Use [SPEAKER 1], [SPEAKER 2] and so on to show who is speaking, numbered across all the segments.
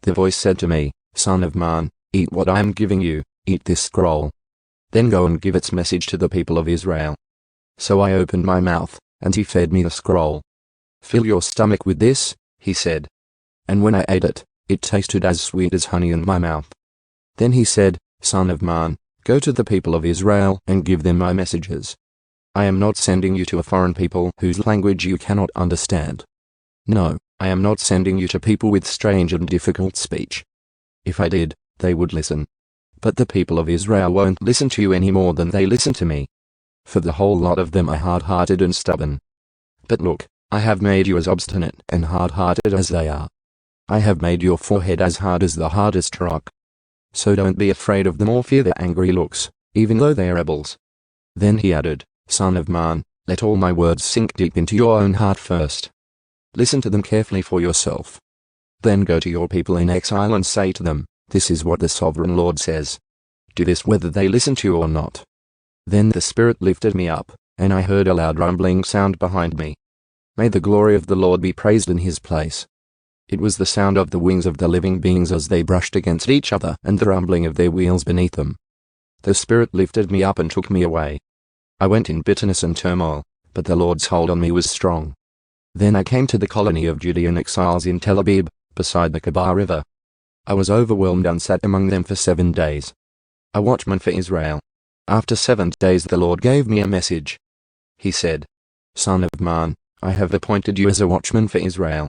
[SPEAKER 1] The voice said to me, "Son of man, eat what I am giving you, eat this scroll. Then go and give its message to the people of Israel." So I opened my mouth, and he fed me the scroll. "Fill your stomach with this," he said. And when I ate it, it tasted as sweet as honey in my mouth. Then he said, "Son of man, go to the people of Israel and give them my messages. I am not sending you to a foreign people whose language you cannot understand. No, I am not sending you to people with strange and difficult speech. If I did, they would listen. But the people of Israel won't listen to you any more than they listen to me. For the whole lot of them are hard-hearted and stubborn. But look, I have made you as obstinate and hard-hearted as they are. I have made your forehead as hard as the hardest rock. So don't be afraid of them or fear their angry looks, even though they are rebels." Then he added, "Son of man, let all my words sink deep into your own heart first. Listen to them carefully for yourself. Then go to your people in exile and say to them, 'This is what the sovereign Lord says.' Do this whether they listen to you or not." Then the Spirit lifted me up, and I heard a loud rumbling sound behind me. May the glory of the Lord be praised in his place. It was the sound of the wings of the living beings as they brushed against each other and the rumbling of their wheels beneath them. The Spirit lifted me up and took me away. I went in bitterness and turmoil, but the Lord's hold on me was strong. Then I came to the colony of Judean exiles in Tel Aviv, beside the Kabar River. I was overwhelmed and sat among them for 7 days. A watchman for Israel. After 7 days the Lord gave me a message. He said, "Son of man, I have appointed you as a watchman for Israel.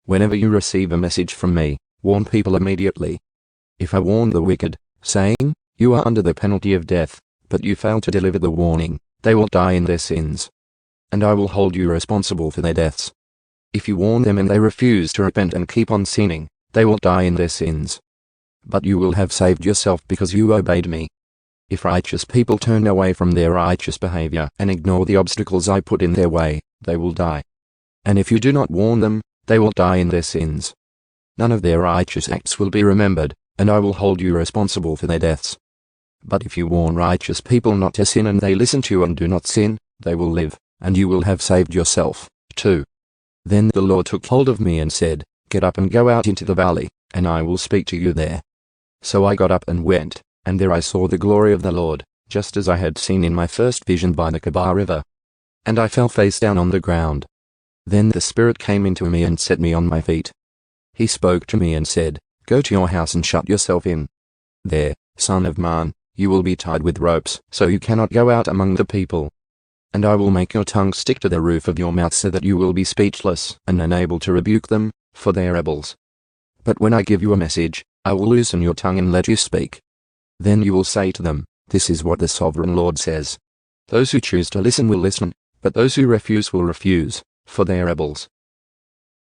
[SPEAKER 1] Whenever you receive a message from me, warn people immediately. If I warn the wicked, saying, 'You are under the penalty of death,' but you fail to deliver the warning, they will die in their sins. And I will hold you responsible for their deaths. If you warn them and they refuse to repent and keep on sinning, they will die in their sins. But you will have saved yourself because you obeyed me. If righteous people turn away from their righteous behavior and ignore the obstacles I put in their way, they will die. And if you do not warn them, they will die in their sins. None of their righteous acts will be remembered, and I will hold you responsible for their deaths. But if you warn righteous people not to sin and they listen to you and do not sin, they will live, and you will have saved yourself, too." Then the Lord took hold of me and said, "Get up and go out into the valley, and I will speak to you there." So I got up and went, and there I saw the glory of the Lord, just as I had seen in my first vision by the Kabar River. And I fell face down on the ground. Then the Spirit came into me and set me on my feet. He spoke to me and said, "Go to your house and shut yourself in. There, son of man, you will be tied with ropes, so you cannot go out among the people. And I will make your tongue stick to the roof of your mouth so that you will be speechless and unable to rebuke them, for they are rebels. But when I give you a message, I will loosen your tongue and let you speak. Then you will say to them, 'This is what the sovereign Lord says.' Those who choose to listen will listen, but those who refuse will refuse, for they are rebels.